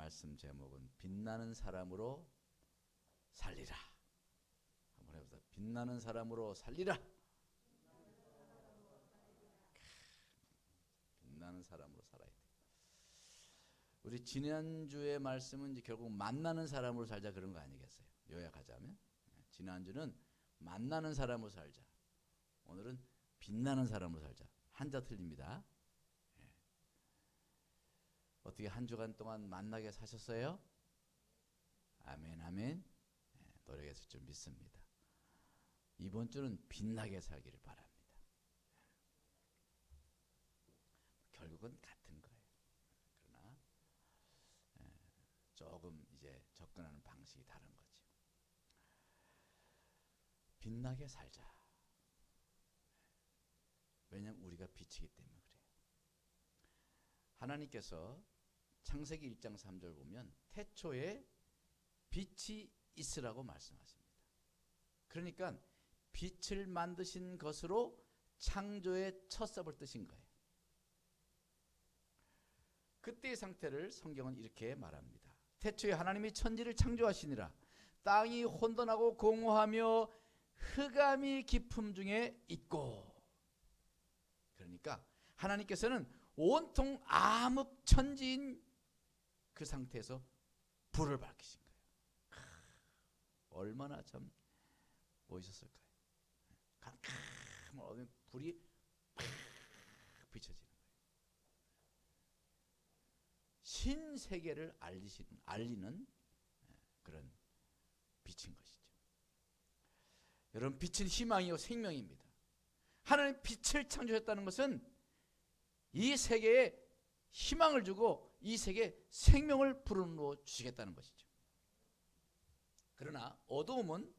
말씀 제목은 빛나는 사람으로 살리라. 한번 해보자. 빛나는 사람으로 살리라. 빛나는 사람으로 살아야 돼. 우리 지난주의 말씀은 이제 결국 만나는 사람으로 살자 그런 거 아니겠어요? 요약하자면 지난주는 만나는 사람으로 살자. 오늘은 빛나는 사람으로 살자. 한자 틀립니다. 어떻게 한 주간 동안 만나게 사셨어요? 아멘 아멘. 노력했을 줄 믿습니다. 이번 주는 빛나게 살기를 바랍니다. 결국은 같은 거예요. 그러나 조금 이제 접근하는 방식이 다른 거죠. 빛나게 살자. 왜냐하면 우리가 빛이기 때문에 그래요. 하나님께서 창세기 1장 3절 보면 태초에 빛이 있으라고 말씀하십니다. 그러니까 빛을 만드신 것으로 창조의 첫 섭을 뜨신 거예요. 그때의 상태를 성경은 이렇게 말합니다. 태초에 하나님이 천지를 창조하시니라. 땅이 혼돈하고 공허하며 흑암이 깊음 중에 있고. 그러니까 하나님께서는 온통 암흑천지인 그 상태에서 불을 밝히신 거예요. 얼마나 참 멋있었을까요? 깜깜한 어둠에 불이 팍 비춰지는 거예요. 신세계를 알리는 그런 빛인 것이죠. 여러분, 빛은 희망이요 생명입니다. 하나님 빛을 창조했다는 것은 이 세계에 희망을 주고 이 세계에 생명을 불어넣어 주시겠다는 것이죠. 그러나 어두움은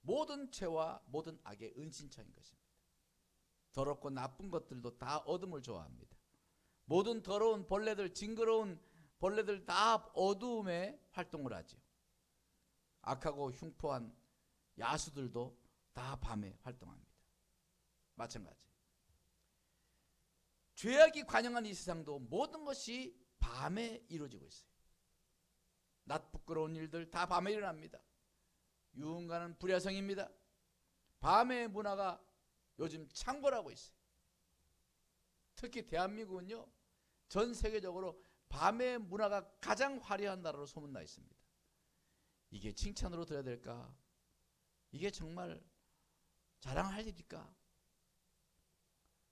모든 죄와 모든 악의 은신처인 것입니다. 더럽고 나쁜 것들도 다 어둠을 좋아합니다. 모든 더러운 벌레들, 징그러운 벌레들 다 어두움에 활동을 하죠. 악하고 흉포한 야수들도 다 밤에 활동합니다. 마찬가지. 죄악이 관영한 이 세상도 모든 것이 밤에 이루어지고 있어요. 낮 부끄러운 일들 다 밤에 일어납니다. 유흥가는 불야성입니다. 밤의 문화가 요즘 창궐하고 있어요. 특히 대한민국은요, 전 세계적으로 밤의 문화가 가장 화려한 나라로 소문나 있습니다. 이게 칭찬으로 들어야 될까? 이게 정말 자랑할 일일까?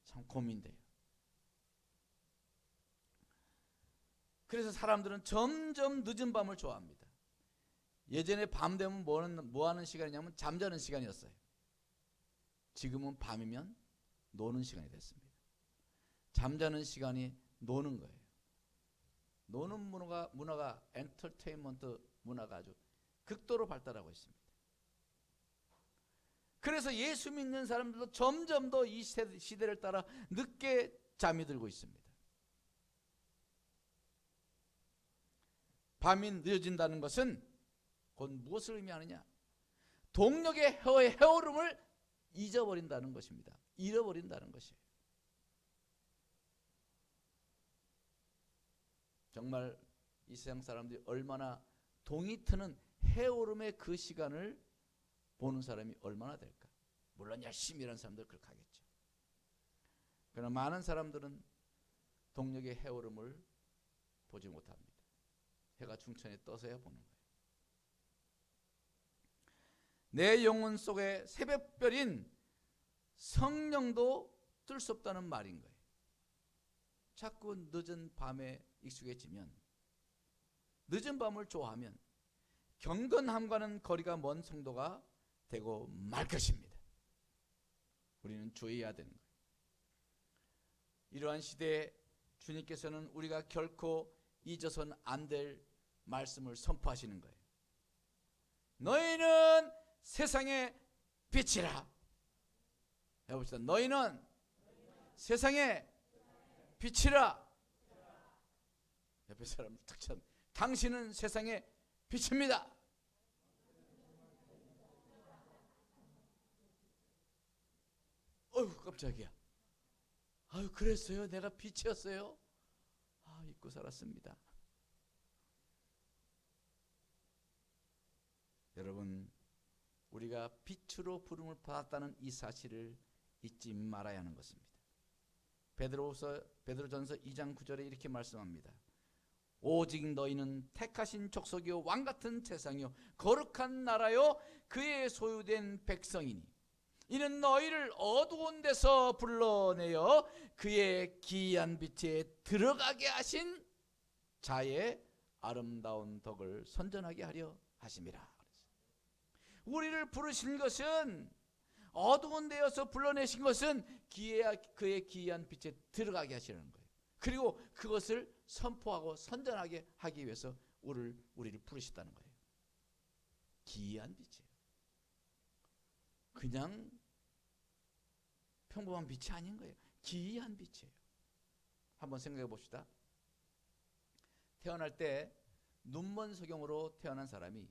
참 고민돼요. 그래서 사람들은 점점 늦은 밤을 좋아합니다. 예전에 밤 되면 뭐 하는 시간이냐면 잠자는 시간이었어요. 지금은 밤이면 노는 시간이 됐습니다. 잠자는 시간이 노는 거예요. 노는 문화가 엔터테인먼트 문화가 아주 극도로 발달하고 있습니다. 그래서 예수 믿는 사람들도 점점 더 이 시대를 따라 늦게 잠이 들고 있습니다. 밤이 늦어진다는 것은 곧 무엇을 의미하느냐? 동력의 헤어름을 잊어버린다는 것입니다. 잃어버린다는 것이에요. 정말 이 세상 사람들이 얼마나 동이 트는 해오름의 그 시간을 보는 사람이 얼마나 될까? 물론 열심히 일하는 사람들 그렇게 하겠죠. 그러나 많은 사람들은 동력의 해오름을 보지 못합니다. 해가 중천에 떠서야 보는 거예요. 내 영혼 속에 새벽별인 성령도 뜰 수 없다는 말인 거예요. 자꾸 늦은 밤에 익숙해지면, 늦은 밤을 좋아하면 경건함과는 거리가 먼 성도가 되고 말 것입니다. 우리는 주의해야 되는 거예요. 이러한 시대에 주님께서는 우리가 결코 잊어서는 안 될 말씀을 선포하시는 거예요. 너희는 세상의 빛이라. 해봅시다. 너희는 세상의 빛이라. 옆에 사람 특천. 당신은 세상의 빛입니다. 어휴, 깜짝이야. 아유, 그랬어요? 내가 빛이었어요? 아, 잊고 살았습니다. 여러분, 우리가 빛으로 부름을 받았다는 이 사실을 잊지 말아야 하는 것입니다. 베드로전서 2장 9절에 이렇게 말씀합니다. 오직 너희는 택하신 족속이요 왕같은 세상이요 거룩한 나라요 그의 소유된 백성이니 이는 너희를 어두운 데서 불러내어 그의 기이한 빛에 들어가게 하신 자의 아름다운 덕을 선전하게 하려 하심이라. 우리를 부르신 것은, 어두운 데여서 불러내신 것은 그의 기이한 빛에 들어가게 하시는 거예요. 그리고 그것을 선포하고 선전하게 하기 위해서 우리를 부르셨다는 거예요. 기이한 빛이에요. 그냥 평범한 빛이 아닌 거예요. 기이한 빛이에요. 한번 생각해 봅시다. 태어날 때 눈먼 소경으로 태어난 사람이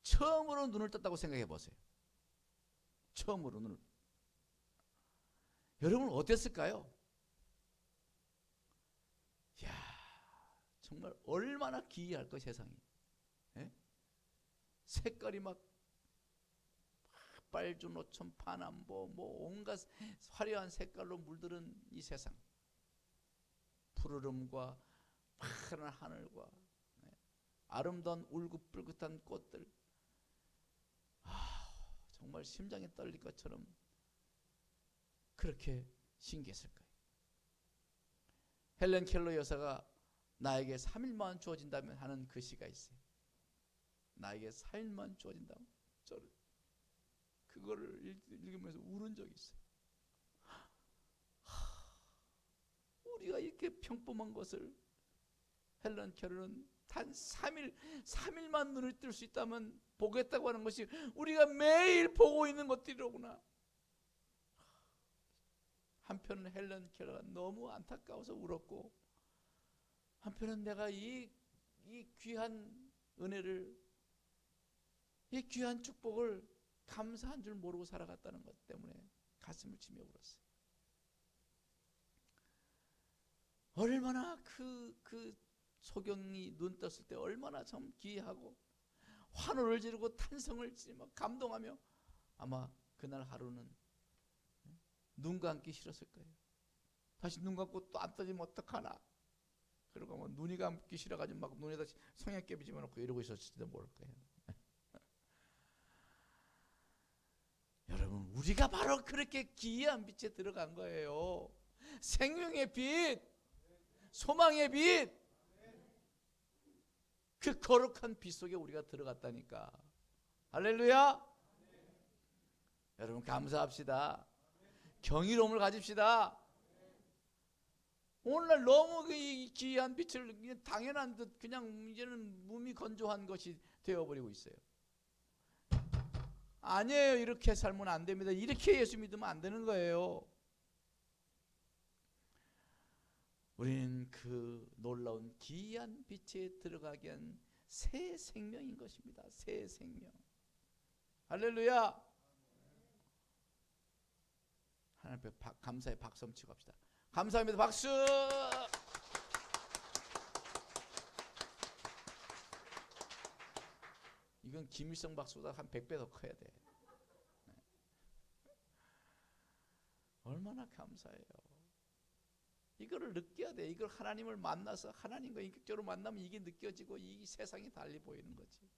처음으로 눈을 떴다고 생각해 보세요. 처음으로 눈을. 여러분 어땠을까요? 이야, 정말 얼마나 기이할까 세상이. 예? 색깔이 막 빨주, 노천, 파남보 뭐 온갖 화려한 색깔로 물들은 이 세상. 푸르름과 파란 하늘과 아름다운 울긋불긋한 꽃들. 정말 심장이 떨릴 것처럼 그렇게 신기했을 거예요. 헬렌 켈러 여사가 나에게 3일만 주어진다면 하는 그 시가 있어요. 나에게 4일만 주어진다면 저를 그거를 읽으면서 울은 적이 있어요. 우리가 이렇게 평범한 것을 헬렌 켈러는 단 3일만 눈을 뜰 수 있다면 보겠다고 하는 것이 우리가 매일 보고 있는 것들이로구나. 한편은 헬렌 켈러가 너무 안타까워서 울었고, 한편은 내가 이 귀한 은혜를, 이 귀한 축복을 감사한 줄 모르고 살아갔다는 것 때문에 가슴을 치며 울었어요. 얼마나 그 소경이 눈 떴을 때 얼마나 참 기이하고 환호를 지르고 탄성을 지르며 감동하며, 아마 그날 하루는 눈 감기 싫었을 거예요. 다시 눈 감고 또 안 떠지면 어떡하나, 그러고 뭐 눈이 감기 싫어가지고 막 눈에다 성냥개비 집어넣고 이러고 있었을지도 모를 거예요. 여러분, 우리가 바로 그렇게 기이한 빛에 들어간 거예요. 생명의 빛, 소망의 빛, 그 거룩한 빛 속에 우리가 들어갔다니까. 할렐루야. 여러분 감사합시다. 경이로움을 가집시다. 오늘날 너무 이 기이한 빛을 당연한 듯 그냥 이제는 몸이 건조한 것이 되어버리고 있어요. 아니에요. 이렇게 살면 안 됩니다. 이렇게 예수 믿으면 안 되는 거예요. 우리는 그 놀라운 기이한 빛에 들어가게 한 새 생명인 것입니다. 새 생명. 할렐루야. 하나님 앞에 감사의 박수 한번 치고 갑시다. 감사합니다. 박수. 이건 김일성 박수보다 한 100배 더 커야 돼. 얼마나 감사해요. 이거를 느껴야 돼. 이걸 하나님을 만나서 하나님과 인격적으로 만나면 이게 느껴지고 이 세상이 달리 보이는 거지.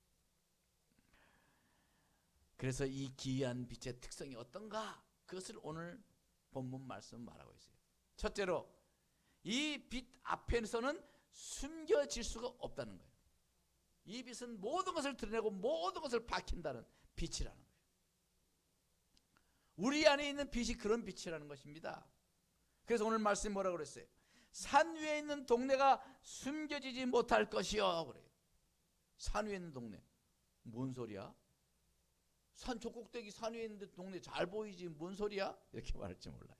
그래서 이 기이한 빛의 특성이 어떤가? 그것을 오늘 본문 말씀 말하고 있어요. 첫째로, 이 빛 앞에서는 숨겨질 수가 없다는 거예요. 이 빛은 모든 것을 드러내고 모든 것을 밝힌다는 빛이라는 거예요. 우리 안에 있는 빛이 그런 빛이라는 것입니다. 그래서 오늘 말씀이 뭐라고 그랬어요? 산 위에 있는 동네가 숨겨지지 못할 것이요 그래요. 산 위에 있는 동네, 뭔 소리야? 산 족꼭대기 산 위에 있는 동네 잘 보이지 뭔 소리야? 이렇게 말할지 몰라요.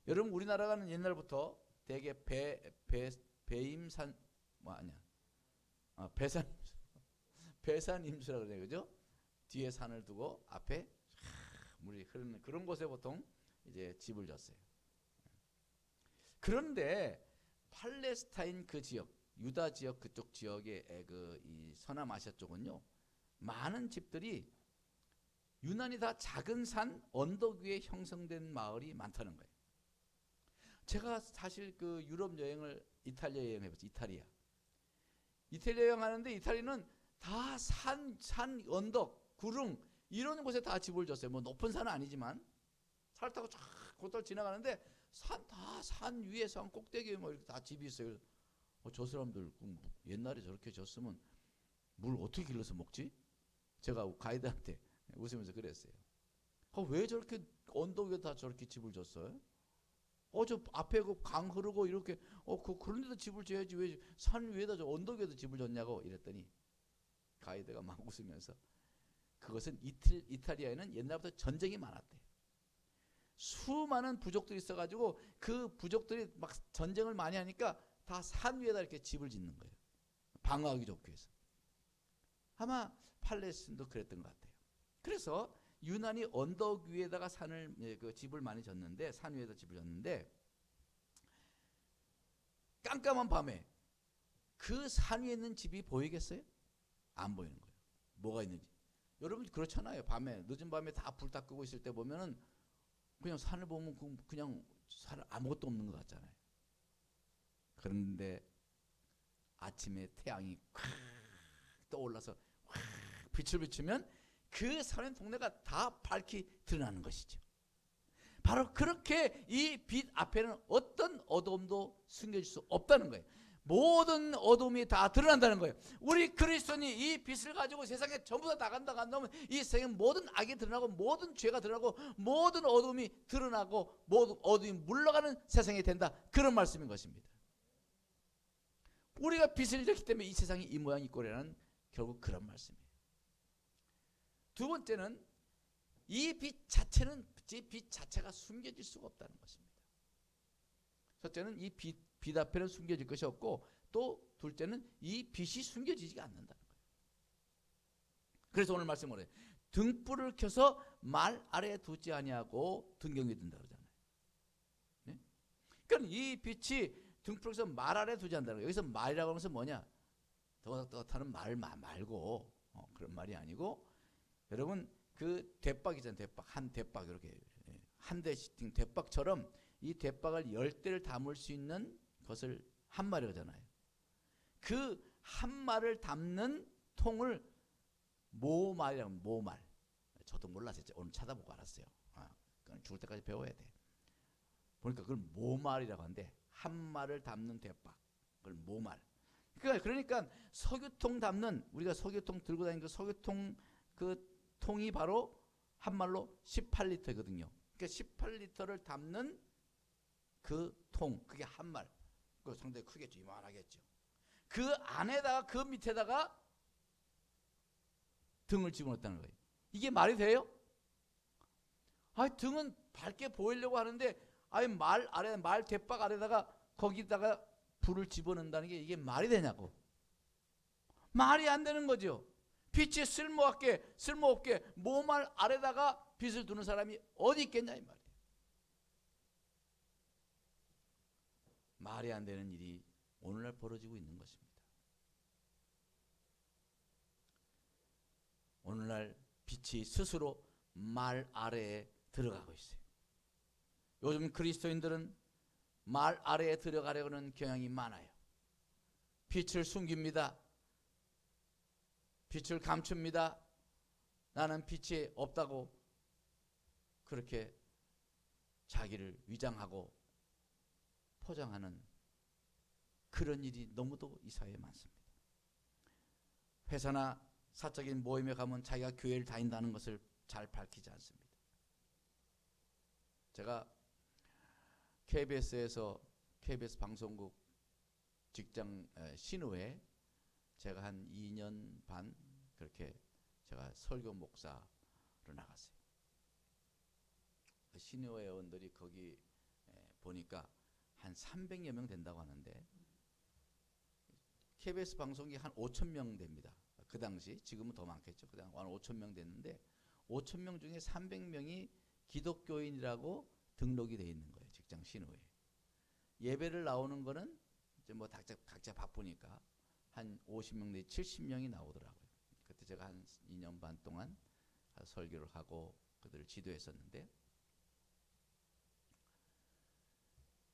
여러분, 우리나라는 옛날부터 되게 배임산 뭐 아니야, 배산임수라고 그래요, 그죠? 뒤에 산을 두고 앞에 물이 흐르는 그런 곳에 보통 이제 집을 졌어요. 그런데 팔레스타인 그 지역, 유다 지역 그쪽 지역의 이 서남아시아 쪽은요, 많은 집들이 유난히 다 작은 산 언덕 위에 형성된 마을이 많다는 거예요. 제가 사실 그 유럽 여행을 이탈리아 여행해봤어요. 이탈리아 여행하는데 이탈리아는 다 산 언덕, 구릉 이런 곳에 다 집을 졌어요. 뭐 높은 산은 아니지만 차를 타고 쫙 곧잘 지나가는데 산 위에 산 꼭대기에 뭐 이렇게 다 집이 있어요. 저 사람들 옛날에 저렇게 졌으면 물 어떻게 길러서 먹지? 제가 가이드한테 웃으면서 그랬어요. 왜 저렇게 언덕 위에 다 저렇게 집을 졌어요? 저 앞에 그 강 흐르고 이렇게 그런 데도 집을 져야지 왜 산 위에다 저 언덕 위에다 집을 졌냐고 이랬더니 가이드가 막 웃으면서 그것은 이탈리아에는 옛날부터 전쟁이 많았대요. 수많은 부족들이 있어가지고 그 부족들이 막 전쟁을 많이 하니까 다 산 위에다 이렇게 집을 짓는 거예요. 방어하기 좋게 해서. 아마 팔레스틴도 그랬던 것 같아요. 그래서 유난히 언덕 위에다가 그 집을 많이 졌는데, 산 위에다 집을 졌는데, 깜깜한 밤에 그 산 위에 있는 집이 보이겠어요? 안 보이는 거예요. 뭐가 있는지. 여러분 그렇잖아요. 밤에 늦은 밤에 다 불 다 끄고 있을 때 보면은 그냥 산을 보면 그냥 산 아무것도 없는 것 같잖아요. 그런데 아침에 태양이 콱 떠올라서 확 빛을 비추면 그 사는 동네가 다 밝히 드러나는 것이죠. 바로 그렇게 이 빛 앞에는 어떤 어둠도 숨겨질 수 없다는 거예요. 모든 어둠이 다 드러난다는 거예요. 우리 그리스도인이 이 빛을 가지고 세상에 전부 다 나간다 한다면 이 세상에 모든 악이 드러나고 모든 죄가 드러나고 모든 어둠이 드러나고 모든 어둠이 물러가는 세상이 된다. 그런 말씀인 것입니다. 우리가 빛을 잃었기 때문에 이 세상이 이 모양 이 꼴이라는 결국 그런 말씀이에요. 두 번째는 이 빛 자체가 숨겨질 수가 없다는 것입니다. 첫째는 이 빛 앞에는 숨겨질 것이 없고, 또 둘째는 이 빛이 숨겨지지가 않는다는 거예요. 그래서 오늘 말씀을 해요. 등불을 켜서 말 아래에 두지 아니하고 등경 위에 둔다 그러잖아요. 네? 그러니까 이 빛이 등불을 켜서 말 아래에 두지 않는다는 거예요. 여기서 말이라고 하면서 뭐냐? 더덕더덕하는 말 말고 그런 말이 아니고, 여러분 그 대박 있잖아요. 한 대박 이렇게 한 대씩 대박처럼 이 대박을 10대를 담을 수 있는 것을 한 말이잖아요. 그 한 말을 담는 통을 모말이라고 합니다. 모말. 저도 몰랐어요. 오늘 찾아보고 알았어요. 그건 죽을 때까지 배워야 돼. 보니까 그걸 모말이라고 하는데, 한 말을 담는 대박. 그걸 모말. 그러니까 석유통 담는, 우리가 석유통 들고 다니는 그 석유통 그 통이 바로 한 말로 18리터거든요. 그러니까 18리터를 담는 그 통, 그게 한 말. 그 상당히 크겠죠. 이만하겠죠. 그 안에다가, 그 밑에다가 등을 집어넣었다는 거예요. 이게 말이 돼요? 등은 밝게 보이려고 하는데, 말 대박 아래다가 거기다가 불을 집어넣는다는 게 이게 말이 되냐고. 말이 안 되는 거죠. 빛이 쓸모없게 모말 아래다가 빛을 두는 사람이 어디 있겠냐 이 말이에요. 말이 안 되는 일이 오늘날 벌어지고 있는 것입니다. 오늘날 빛이 스스로 말 아래에 들어가고 있어요. 요즘 그리스도인들은 말 아래에 들어가려고 하는 경향이 많아요. 빛을 숨깁니다. 빛을 감춥니다. 나는 빛이 없다고 그렇게 자기를 위장하고 포장하는 그런 일이 너무도 이 사회에 많습니다. 회사나 사적인 모임에 가면 자기가 교회를 다닌다는 것을 잘 밝히지 않습니다. 제가 KBS에서 KBS 방송국 직장 신우에 제가 한 2년 반 그렇게 제가 설교 목사로 나갔어요. 신우회 회원들이 거기 보니까 한 300여 명 된다고 하는데, KBS 방송이 한 5,000명 됩니다. 그 당시, 지금은 더 많겠죠. 그 당시 한 5,000명 됐는데 5,000명 중에 300명이 기독교인이라고 등록이 돼 있는 거예요. 직장 신우회. 예배를 나오는 거는 뭐 각자 바쁘니까 한 50명 내지 70명이 나오더라고요. 그때 제가 한 2년 반 동안 설교를 하고 그들을 지도했었는데,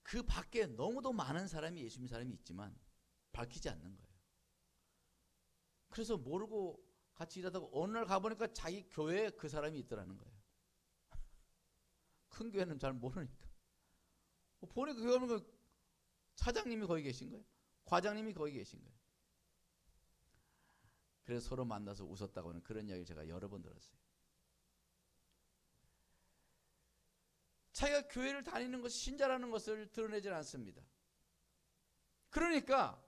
그 밖에 너무도 많은 사람이 예수 믿는 사람이 있지만 밝히지 않는 거예요. 그래서 모르고 같이 일하다가 어느 날 가보니까 자기 교회에 그 사람이 있더라는 거예요. 큰 교회는 잘 모르니까. 보니까 그 차장님이 거기 계신 거예요. 과장님이 거기 계신 거예요. 그래서 서로 만나서 웃었다고 하는 그런 이야기를 제가 여러 번 들었어요. 자기가 교회를 다니는 것이 신자라는 것을 드러내질 않습니다. 그러니까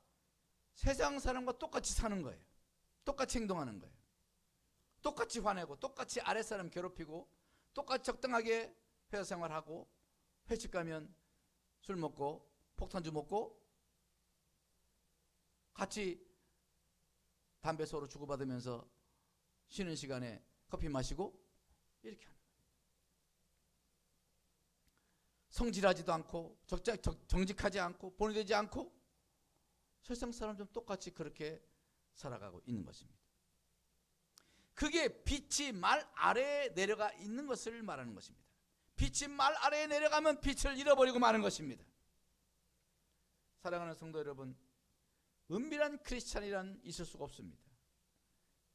세상 사람과 똑같이 사는 거예요. 똑같이 행동하는 거예요. 똑같이 화내고 똑같이 아랫사람 괴롭히고 똑같이 적당하게 회사 생활하고 회식 가면 술 먹고 폭탄주 먹고 같이 담배 서로 주고받으면서 쉬는 시간에 커피 마시고 이렇게 하는 거예요. 성질하지도 않고 정직하지 않고 본의되지 않고 세상 사람들은 똑같이 그렇게 살아가고 있는 것입니다. 그게 빛이 말 아래에 내려가 있는 것을 말하는 것입니다. 빛이 말 아래에 내려가면 빛을 잃어버리고 마는 것입니다. 사랑하는 성도 여러분, 은밀한 크리스찬이란 있을 수가 없습니다.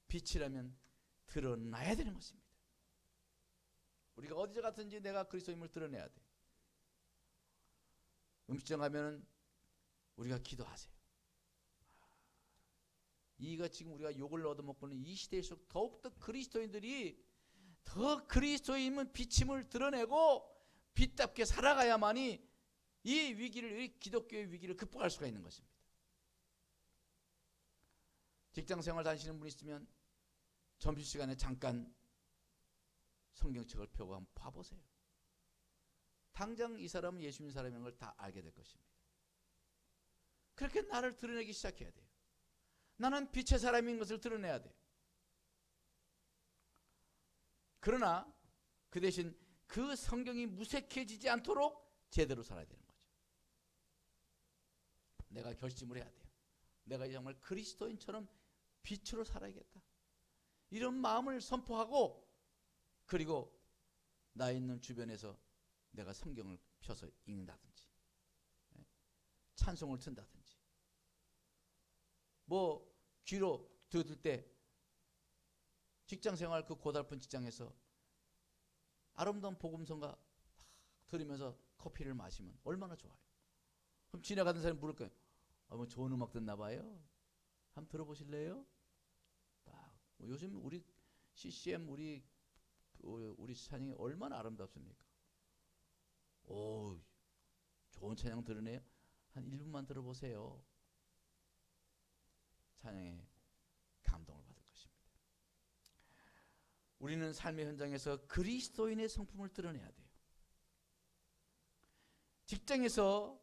빛이라면 드러나야 되는 것입니다. 우리가 어디서 갔든지 내가 그리스도임을 드러내야 돼. 음식점 가면은 우리가 기도하세요. 이가 지금 우리가 욕을 얻어먹고는 이 시대일수록 더욱더 그리스도인들이 더 그리스도인은 비침을 드러내고 빛답게 살아가야만이 이 위기를, 이 기독교의 위기를 극복할 수가 있는 것입니다. 직장생활 다니시는 분이 있으면 점심시간에 잠깐 성경책을 펴고 한번 봐보세요. 당장 이 사람은 예수 믿는 사람인 걸 다 알게 될 것입니다. 그렇게 나를 드러내기 시작해야 돼요. 나는 빛의 사람인 것을 드러내야 돼요. 그러나 그 대신 그 성경이 무색해지지 않도록 제대로 살아야 되는 거죠. 내가 결심을 해야 돼요. 내가 정말 그리스도인처럼 빛으로 살아야겠다. 이런 마음을 선포하고, 그리고 나 있는 주변에서 내가 성경을 펴서 읽는다든지 찬송을 튼다든지 뭐 귀로 들을 때 직장생활 그 고달픈 직장에서 아름다운 복음성가 들으면서 커피를 마시면 얼마나 좋아요. 그럼 지나가는 사람이 물을 거예요. 뭐 좋은 음악 듣나 봐요. 한번 들어보실래요? 요즘 우리 CCM 우리 찬양이 얼마나 아름답습니까? 오, 좋은 찬양 들으네요. 한 1분만 들어보세요. 찬양에 감동을 받을 것입니다. 우리는 삶의 현장에서 그리스도인의 성품을 드러내야 돼요. 직장에서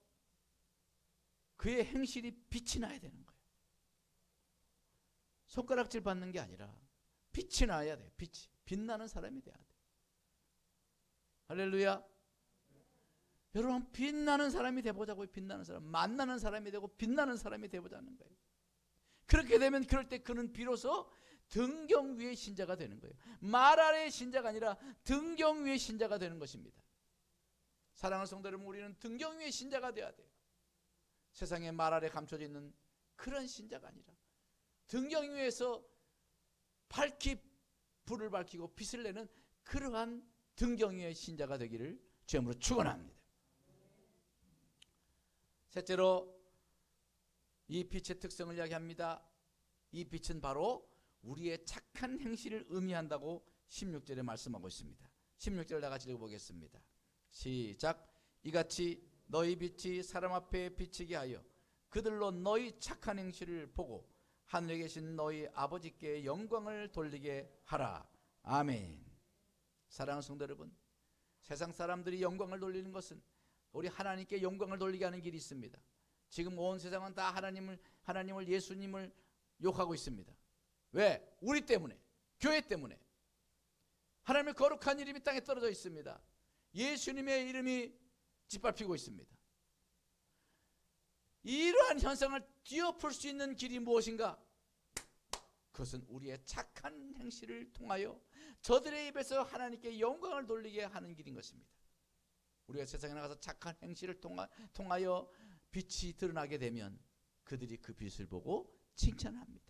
그의 행실이 빛이 나야 되는 거예요. 손가락질 받는 게 아니라 빛이 나야 돼요. 빛나는 사람이 돼야 돼요. 할렐루야. 여러분, 빛나는 사람이 되보자고요. 빛나는 사람, 만나는 사람이 되고 빛나는 사람이 되보자는 거예요. 그렇게 되면 그럴 때 그는 비로소 등경 위의 신자가 되는 거예요. 말 아래의 신자가 아니라 등경 위의 신자가 되는 것입니다. 사랑하는 성도 여러분, 우리는 등경 위의 신자가 되어야 돼요. 세상에 말 아래 감춰져 있는 그런 신자가 아니라 등경 위에서 밝히 불을 밝히고 빛을 내는 그러한 등경 위의 신자가 되기를 주님으로 축원합니다. 셋째로 이 빛의 특성을 이야기합니다. 이 빛은 바로 우리의 착한 행실을 의미한다고 16절에 말씀하고 있습니다. 16절 다 같이 읽어보겠습니다. 시작. 이같이 너희 빛이 사람 앞에 비치게 하여 그들로 너희 착한 행실을 보고 하늘에 계신 너희 아버지께 영광을 돌리게 하라. 아멘. 사랑하는 성도 여러분, 세상 사람들이 영광을 돌리는 것은 우리 하나님께 영광을 돌리게 하는 길이 있습니다. 지금 온 세상은 다 하나님을 예수님을 욕하고 있습니다. 왜? 우리 때문에, 교회 때문에. 하나님의 거룩한 이름이 땅에 떨어져 있습니다. 예수님의 이름이 짓밟히고 있습니다. 이러한 현상을 뒤엎을 수 있는 길이 무엇인가? 그것은 우리의 착한 행실을 통하여 저들의 입에서 하나님께 영광을 돌리게 하는 길인 것입니다. 우리가 세상에 나가서 착한 행실을 통하여 빛이 드러나게 되면 그들이 그 빛을 보고 칭찬합니다.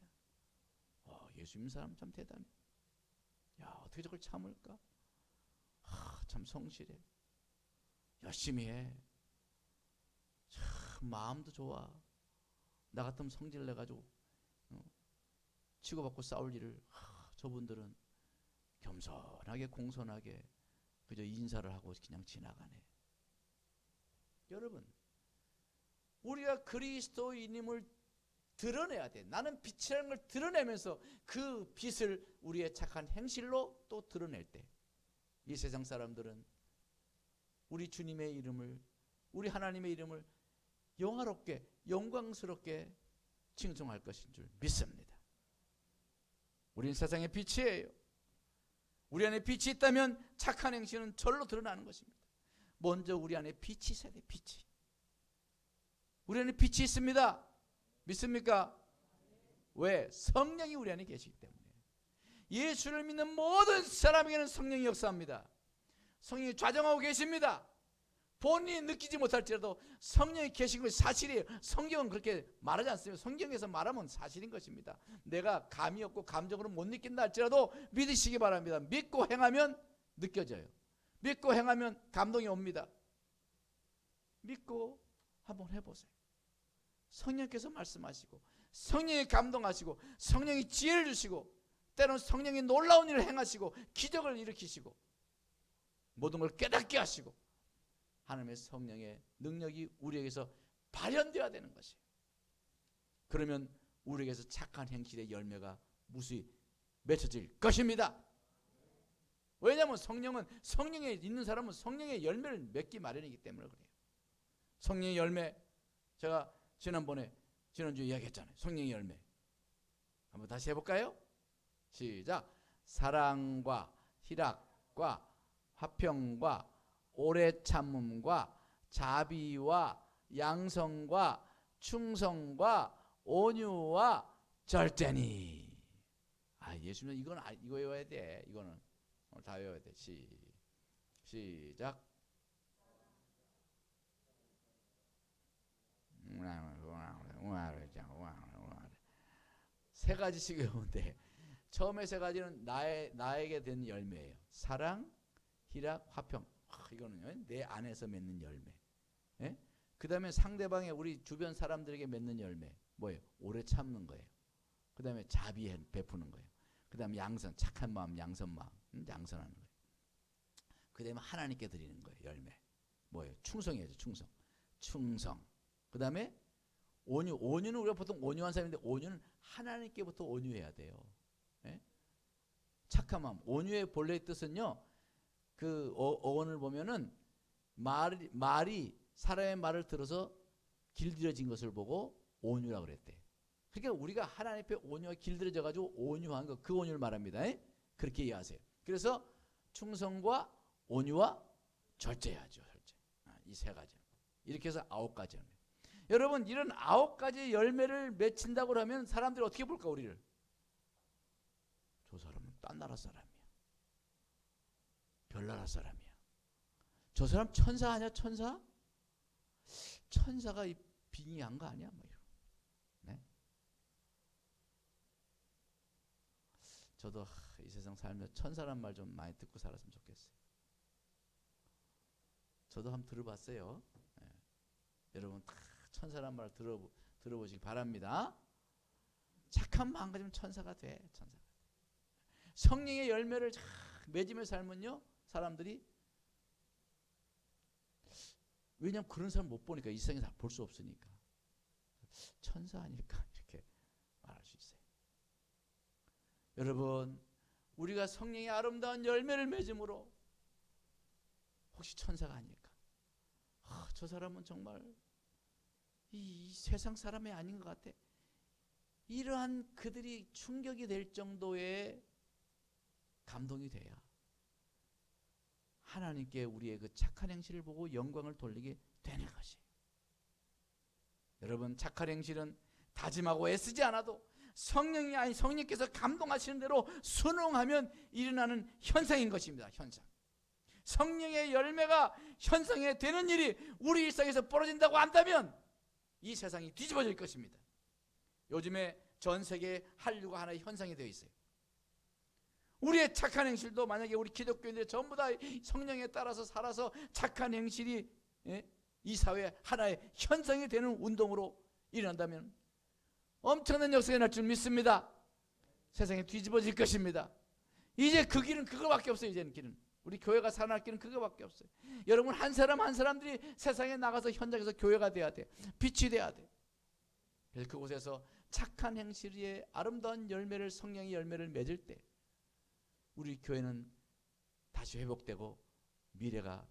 예수 믿는 사람 참 대단해. 야, 어떻게 저걸 참을까? 참 성실해. 열심히 해. 참 마음도 좋아. 나 같으면 성질 내가지고 치고받고 싸울 일을 저분들은 겸손하게 공손하게 그저 인사를 하고 그냥 지나가네. 여러분, 우리가 그리스도인임을 드러내야 돼. 나는 빛이라는 걸 드러내면서 그 빛을 우리의 착한 행실로 또 드러낼 때 이 세상 사람들은 우리 주님의 이름을, 우리 하나님의 이름을 영화롭게 영광스럽게 칭송할 것인 줄 믿습니다. 우리는 세상의 빛이에요. 우리 안에 빛이 있다면 착한 행실은 절로 드러나는 것입니다. 먼저 우리 안에 빛이 있어야 돼. 빛이. 우리 안에 빛이 있습니다. 믿습니까? 왜? 성령이 우리 안에 계시기 때문에. 예수를 믿는 모든 사람에게는 성령이 역사합니다. 성령이 좌정하고 계십니다. 본인이 느끼지 못할지라도 성령이 계신 것이 사실이에요. 성경은 그렇게 말하지 않습니다. 성경에서 말하면 사실인 것입니다. 내가 감이 없고 감정으로 못 느낀다 할지라도 믿으시기 바랍니다. 믿고 행하면 느껴져요. 믿고 행하면 감동이 옵니다. 믿고 한번 해보세요. 성령께서 말씀하시고 성령이 감동하시고 성령이 지혜를 주시고 때로는 성령이 놀라운 일을 행하시고 기적을 일으키시고 모든 걸 깨닫게 하시고 하나님의 성령의 능력이 우리에게서 발현되어야 되는 것이에요. 그러면 우리에게서 착한 행실의 열매가 무수히 맺혀질 것입니다. 왜냐하면 성령에 있는 사람은 성령의 열매를 맺기 마련이기 때문에 그래요. 성령의 열매, 제가 지난주에 이야기했잖아요. 성령의 열매. 한번 다시 해볼까요? 시작. 사랑과 희락과 화평과 오래 참음과 자비와 양성과 충성과 온유와 절제니. 예수님 이거 외워야 돼. 이거는 오늘 다 외워야 돼. 시작. 세 가지씩 외우면 돼. 처음에 세 가지는 나에게 된 열매예요. 사랑, 희락, 화평. 이거는 내 안에서 맺는 열매. 예? 그 다음에 상대방의 우리 주변 사람들에게 맺는 열매. 뭐예요? 오래 참는 거예요. 그 다음에 자비 베푸는 거예요. 그 다음에 양선, 착한 마음, 양선 마음. 양선하는 거예요. 그 다음에 하나님께 드리는 거예요. 열매. 뭐예요? 충성이죠. 충성. 그 다음에 온유는 우리가 보통 온유한 사람인데 온유는 하나님께부터 온유해야 돼요. 예? 착한 마음. 온유의 본래의 뜻은요. 그 어원을 보면은 말이 사람의 말을 들어서 길들여진 것을 보고 온유라고 그랬대. 그러니까 우리가 하나님 앞에 온유가 길들여져 가지고 온유한 거, 그 온유를 말합니다. 예? 그렇게 이해하세요. 그래서 충성과 온유와 절제해야죠. 절제. 이 세 가지. 이렇게 해서 9가지 열매. 여러분, 이런 9가지 열매를 맺힌다고 하면 사람들이 어떻게 볼까, 우리를? 저 사람은 딴 나라 사람이야. 별나라 사람이야. 저 사람 천사 아니야? 천사? 천사가 이 빙의한 거 아니야? 뭐 이런. 네? 저도 이 세상 살면서 천사란 말 좀 많이 듣고 살았으면 좋겠어요. 저도 한번 들어봤어요. 네. 여러분 다 천사란 말 들어보시기 바랍니다. 착한 마음 가지면 천사가 돼. 천사가. 성령의 열매를 맺으며 살면요, 사람들이, 왜냐하면 그런 사람 못 보니까, 이 세상에 다 볼 수 없으니까 천사 아닐까 이렇게 말할 수 있어요. 여러분, 우리가 성령의 아름다운 열매를 맺음으로 혹시 천사가 아닐까? 저 사람은 정말 이 세상 사람이 아닌 것 같아. 이러한 그들이 충격이 될 정도의 감동이 돼야 하나님께 우리의 그 착한 행실을 보고 영광을 돌리게 되는 것이에요. 여러분, 착한 행실은 다짐하고 애쓰지 않아도 성령께서 감동하시는 대로 순응하면 일어나는 현상인 것입니다. 현상. 성령의 열매가 현상에 되는 일이 우리 일상에서 벌어진다고 한다면 이 세상이 뒤집어질 것입니다. 요즘에 전 세계 한류가 하나의 현상이 되어 있어요. 우리의 착한 행실도 만약에 우리 기독교인들이 전부 다 성령에 따라서 살아서 착한 행실이 이 사회의 하나의 현상이 되는 운동으로 일어난다면 엄청난 역사가 날 줄 믿습니다. 세상이 뒤집어질 것입니다. 이제 그 길은 그거밖에 없어요. 이제는 길은 우리 교회가 살아날 길은 그거밖에 없어요. 여러분, 한 사람 한 사람들이 세상에 나가서 현장에서 교회가 돼야 돼. 빛이 돼야 돼. 그래서 그곳에서 착한 행실의 아름다운 열매를, 성령의 열매를 맺을 때 우리 교회는 다시 회복되고 미래가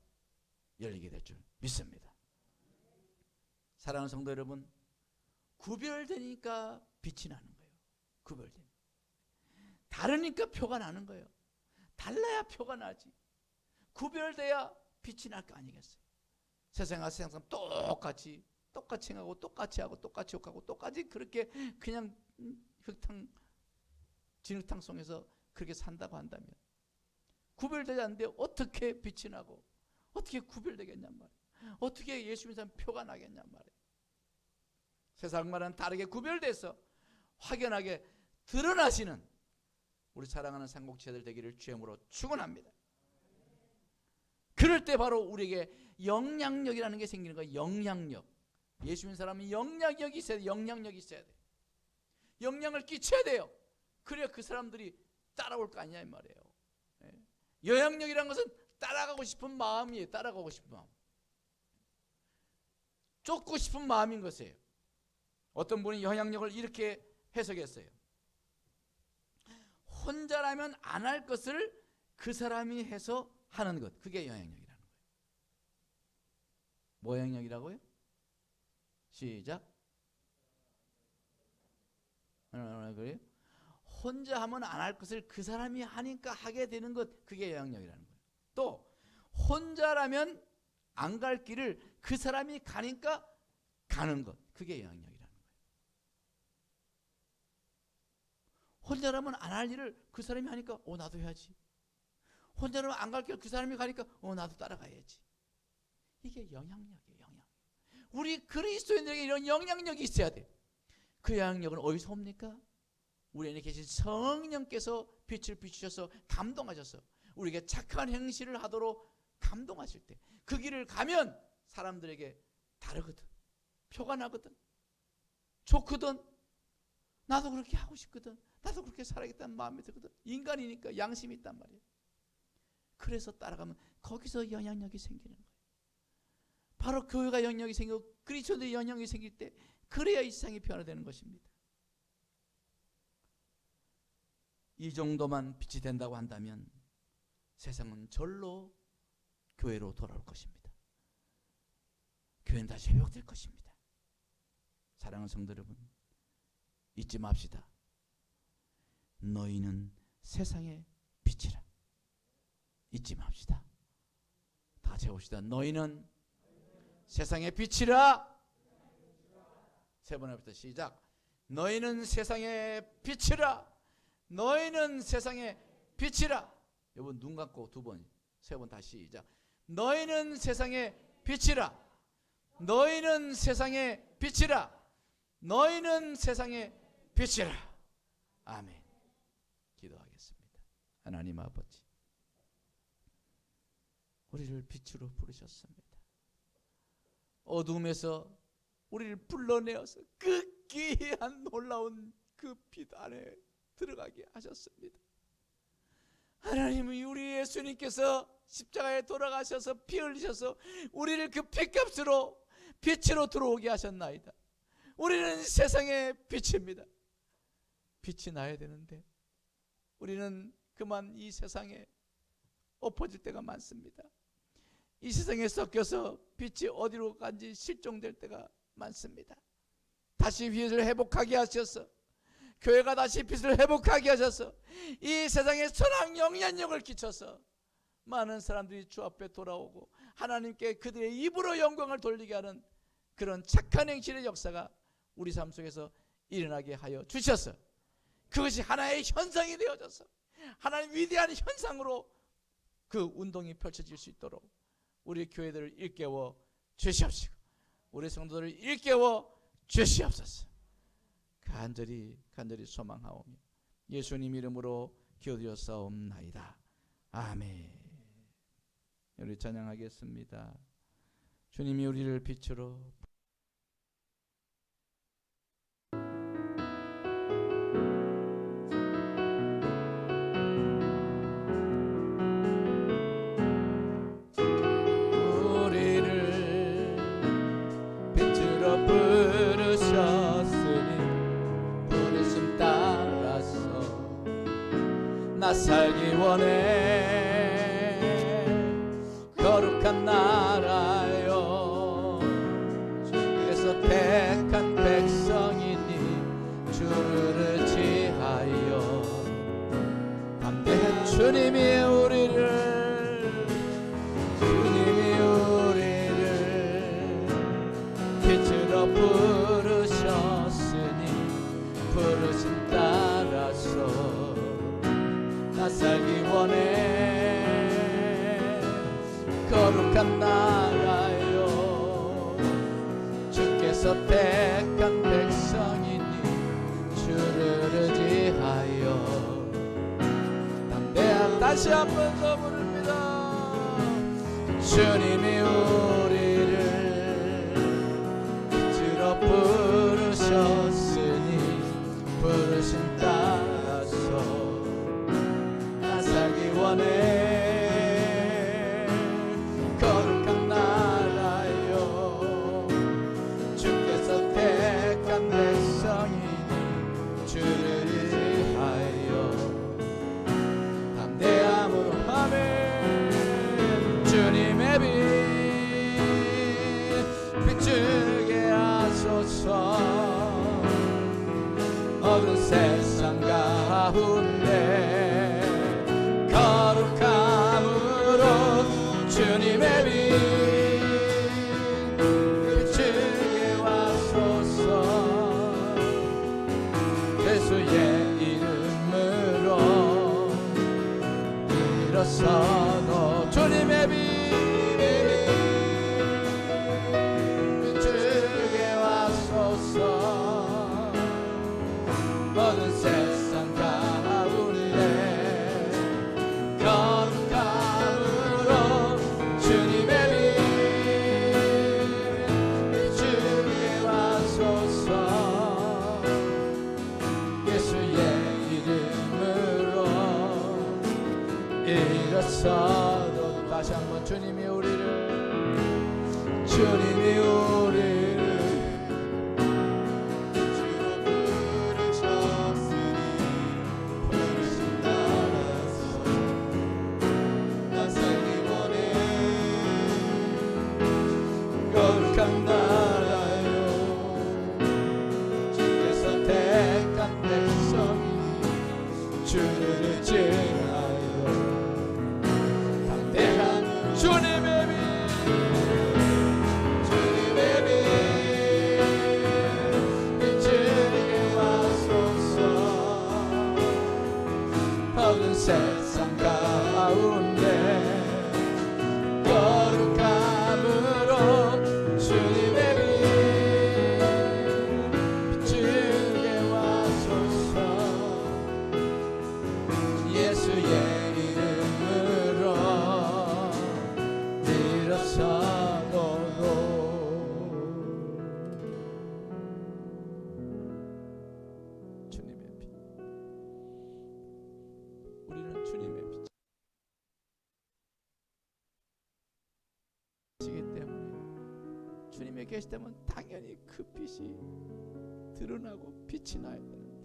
열리게 될 줄 믿습니다. 사랑하는 성도 여러분, 구별되니까 빛이 나는 거예요. 구별되니까. 다르니까 표가 나는 거예요. 달라야 표가 나지. 구별돼야 빛이 날 거 아니겠어요. 세상과 세상 똑같이 행하고 똑같이 하고 똑같이 욕하고 똑같이 그렇게 그냥 진흙탕 속에서 그렇게 산다고 한다면 구별되지 않는데 어떻게 빛이 나고 어떻게 구별되겠냔 말이에요. 어떻게 예수 믿는 사람 표가 나겠냔 말이에요. 세상과는 다르게 구별돼서 확연하게 드러나시는 우리 사랑하는 삼국지대들 되기를 주님으로 축원합니다. 그럴 때 바로 우리에게 영향력이라는 게 생기는 거예요. 영향력. 예수 믿는 사람은 영향력이 있어야 돼. 영향력이 있어야 돼. 영향을 끼쳐야 돼요. 그래야 그 사람들이 따라올 거 아니냐 이 말이에요. 영향력이라는 것은 따라가고 싶은 마음이에요. 따라가고 싶은 마음. 쫓고 싶은 마음인 것이에요. 어떤 분이 영향력을 이렇게 해석했어요. 혼자라면 안 할 것을 그 사람이 해서 하는 것, 그게 영향력이라는 거예요. 뭐 영향력이라고요? 시작. 그래요? 혼자 하면 안 할 것을 그 사람이 하니까 하게 되는 것, 그게 영향력이라는 거예요. 또 혼자라면 안 갈 길을 그 사람이 가니까 가는 것, 그게 영향력이라는 거예요. 혼자라면 안 할 일을 그 사람이 하니까 나도 해야지. 혼자라면 안 갈 길을 그 사람이 가니까 나도 따라가야지. 이게 영향력이에요. 영향력. 우리 그리스도인들에게 이런 영향력이 있어야 돼. 그 영향력은 어디서 옵니까? 우리 안에 계신 성령께서 빛을 비추셔서 감동하셔서 우리에게 착한 행실을 하도록 감동하실 때 그 길을 가면 사람들에게 다르거든. 표가 나거든. 좋거든. 나도 그렇게 하고 싶거든. 나도 그렇게 살아야겠다는 마음이 들거든. 인간이니까 양심이 있단 말이에요. 그래서 따라가면 거기서 영향력이 생기는 거예요. 바로 교회가 영향력이 생기고 그리스도의 영향력이 생길 때 그래야 이 세상이 변화되는 것입니다. 이 정도만 빛이 된다고 한다면 세상은 절로 교회로 돌아올 것입니다. 교회는 다시 회복될 것입니다. 사랑하는 성도 여러분, 잊지 맙시다. 너희는 세상의 빛이라. 잊지 맙시다. 다 같이 해봅시다. 너희는 세상의 빛이라. 세 번 해봅시다. 시작. 너희는 세상의 빛이라. 너희는 세상의 빛이라. 여러분 눈 감고 두 번, 세 번 다시 시작. 너희는 세상의 빛이라. 너희는 세상의 빛이라. 너희는 세상의 빛이라. 아멘. 기도하겠습니다. 하나님 아버지, 우리를 빛으로 부르셨습니다. 어둠에서 우리를 불러내어서 그 귀한 놀라운 그 빛 안에 들어가게 하셨습니다. 하나님이 우리 예수님께서 십자가에 돌아가셔서 피 흘리셔서 우리를 그 피값으로 빛으로 들어오게 하셨나이다. 우리는 세상의 빛입니다. 빛이 나야 되는데 우리는 그만 이 세상에 엎어질 때가 많습니다. 이 세상에 섞여서 빛이 어디로 간지 실종될 때가 많습니다. 다시 빛을 회복하게 하셔서 교회가 다시 빛을 회복하게 하셔서 이 세상에 선한 영향력을 끼쳐서 많은 사람들이 주 앞에 돌아오고 하나님께 그들의 입으로 영광을 돌리게 하는 그런 착한 행실의 역사가 우리 삶 속에서 일어나게 하여 주셔서 그것이 하나의 현상이 되어져서 하나님 위대한 현상으로 그 운동이 펼쳐질 수 있도록 우리 교회들을 일깨워 주시옵시고 우리 성도들을 일깨워 주시옵소서. 간절히 소망하오며 예수님 이름으로 기도드렸사옵나이다. 아멘. 우리 찬양하겠습니다. 주님이 우리를 빛으로 나 살기 원해 거룩한 나라여 주께서 택한 백성이니 주를 의지하여 담대한 주님이 우리를 빛으로 부르셨으니 부르심 따라서 나 살기 원해 거룩한 나라여 주께서 택한 백성이니 주를 의지하여 담대한 다시 한 번 더 부릅니다. 주님이 우리를 빛으로 부르셨으니 부르심 따라서 원해 거룩한 나라여 주께서 택한 백성이니 주를 의지하여 담대함으로 아멘. 주님의 빛 비추게 하소서. 어두운 세상 가운데 거룩함으로 주님의 빛 비추게 하소서. 예수의 이름으로 일어서도 주님의 빛 비추게 하소서. 모든 세상 가운데 거룩함으로 주님의 빛 비추게 하소서. 예수의 이름으로 일어서도 다시 한번 주님이 우리를 거룩한 나라요 주께서 택한 백성이 주를 의지하여 담대한 주님의 빛 비추게 하소서. 어두운 세상 가운데 거룩함으로 주님의 빛 비추게 하소서. 예수의 이름으로 일어서도록 주님의 빛 우리는 주님의 빛이기 때문에 주님이 계시다면 당연히 그 빛이 드러나고 빛이 나야 되는데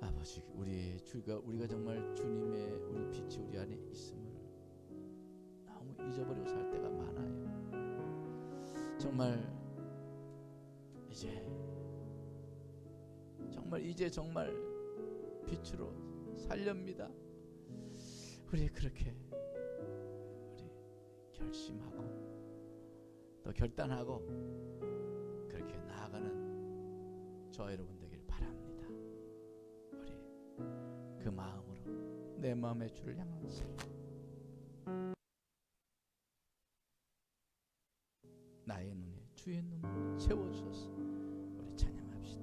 아버지 우리가 정말 주님의 우리 빛이 우리 안에 있음을 너무 잊어버리고 살 때가 많아요. 정말 이제 빛으로 살렵니다. 우리 그렇게 우리 결심하고 또 결단하고 그렇게 나아가는 저와 여러분 되길 바랍니다. 우리 그 마음으로 내 마음의 주를 향한 삶, 나의 눈에 주의 눈으로 채워주소서. 우리 찬양합시다.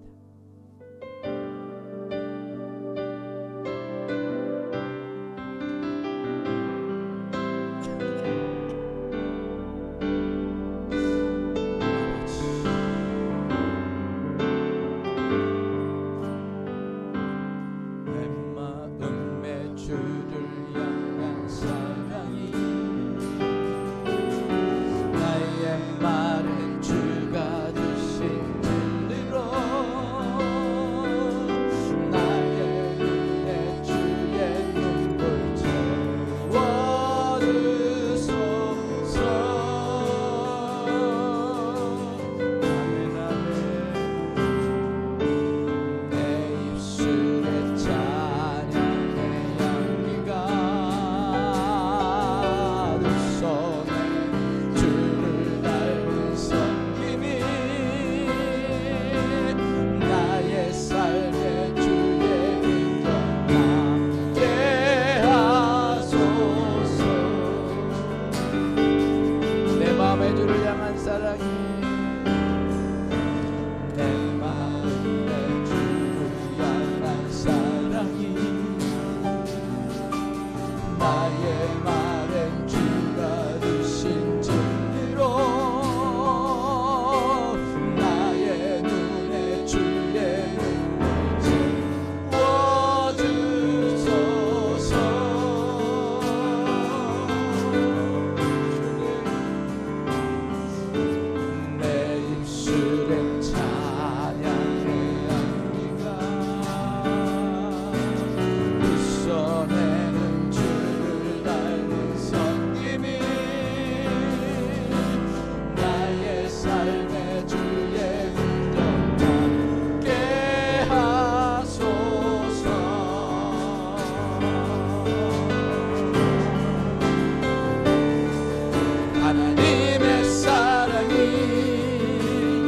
하나님의 사랑이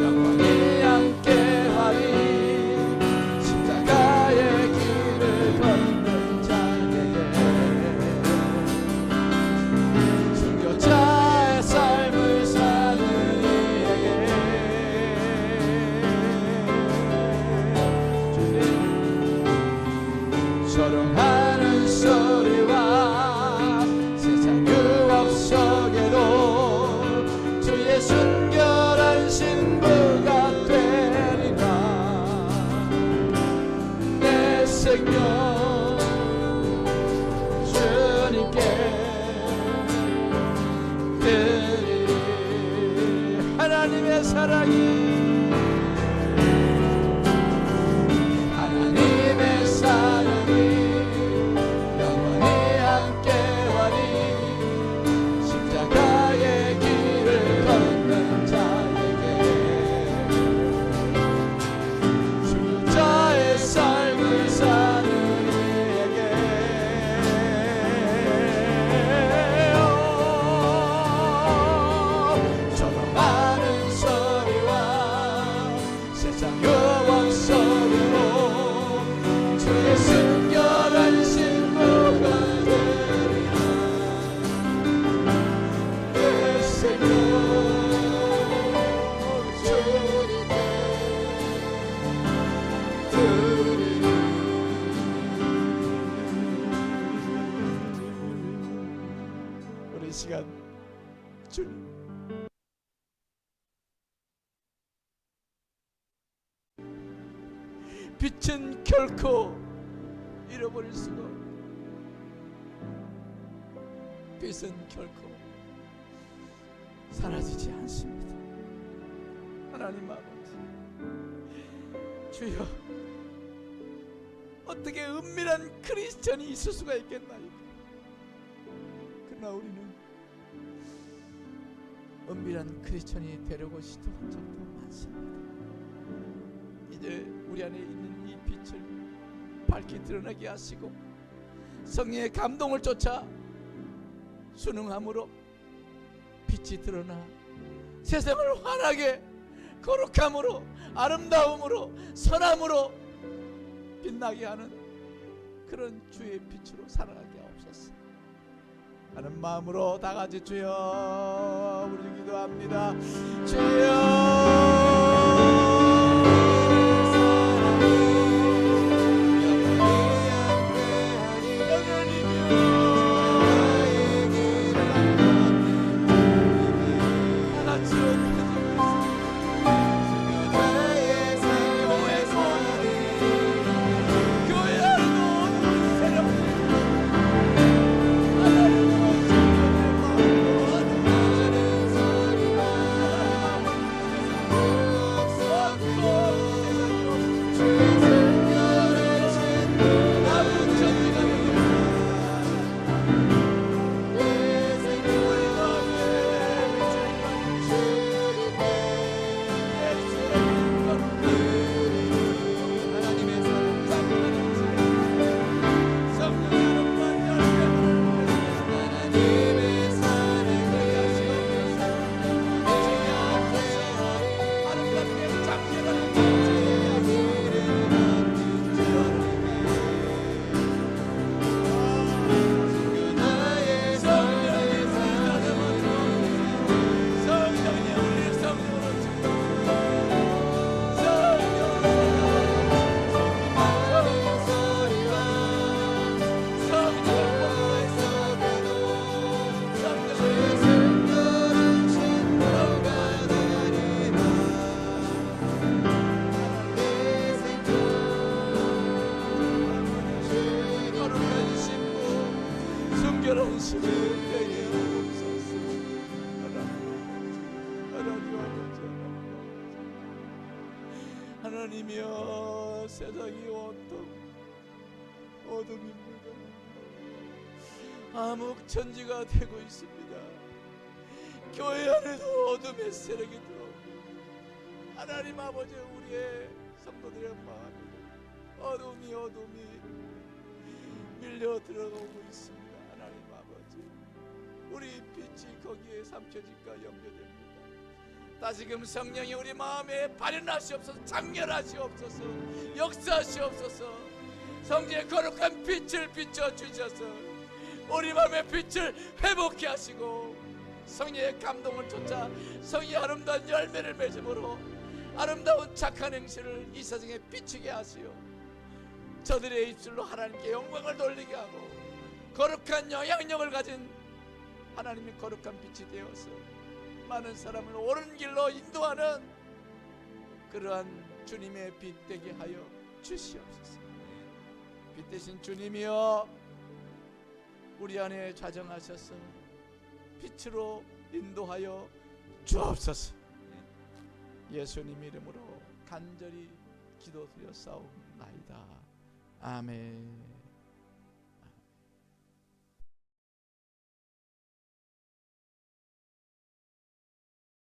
영원히 함께하리. 십자가의 길을 걷는 자에게 주자의 삶을 사는 이에게 저런 많은 소리와 세상 유혹 소리로 주의 순결한 신부가 되리라. 내 생명 주님께 드리리. 우리 시간 주님 빛은 결코 잃어버릴 수가 없고 빛은 결코 사라지지 않습니다. 하나님 아버지, 주여, 어떻게 은밀한 크리스천이 있을 수가 있겠나이까? 그러나 우리는 은밀한 크리스천이 되려고 시도한 적도 많습니다. 이제 우리 안에 있는 이 빛을 밝히 드러나게 하시고 성령의 감동을 쫓아 순응함으로 빛이 드러나 세상을 환하게 거룩함으로 아름다움으로 선함으로 빛나게 하는 그런 주의 빛으로 살아가게 하옵소서 하는 마음으로 다 같이 주여 우리 기도합니다. 주여 하나님이여 세상이 온통 어둠입니다. 암흑천지가 되고 있습니다. 교회 안에도 어둠의 세력이 들어오고 하나님 아버지 우리의 성도들의 마음에 어둠이 밀려 들어오고 있습니다. 하나님 아버지 우리 빛이 거기에 삼켜질까 염려됩니다. 다시금 성령이 우리 마음에 발현하시옵소서 장렬하시옵소서 역사하시옵소서 성령의 거룩한 빛을 비춰주셔서 우리 마음의 빛을 회복케 하시고 성령의 감동을 쫓아 성령의 아름다운 열매를 맺음으로 아름다운 착한 행실을 이 세상에 비추게 하시오 저들의 입술로 하나님께 영광을 돌리게 하고 거룩한 영향력을 가진 하나님의 거룩한 빛이 되어서 많은 사람을 옳은 길로 인도하는 그러한 주님의 빛 되게 하여 주시옵소서. 빛 되신 주님이여 우리 안에 좌정하셔서 빛으로 인도하여 주옵소서. 예수님 이름으로 간절히 기도드려 싸움나이다. 아멘.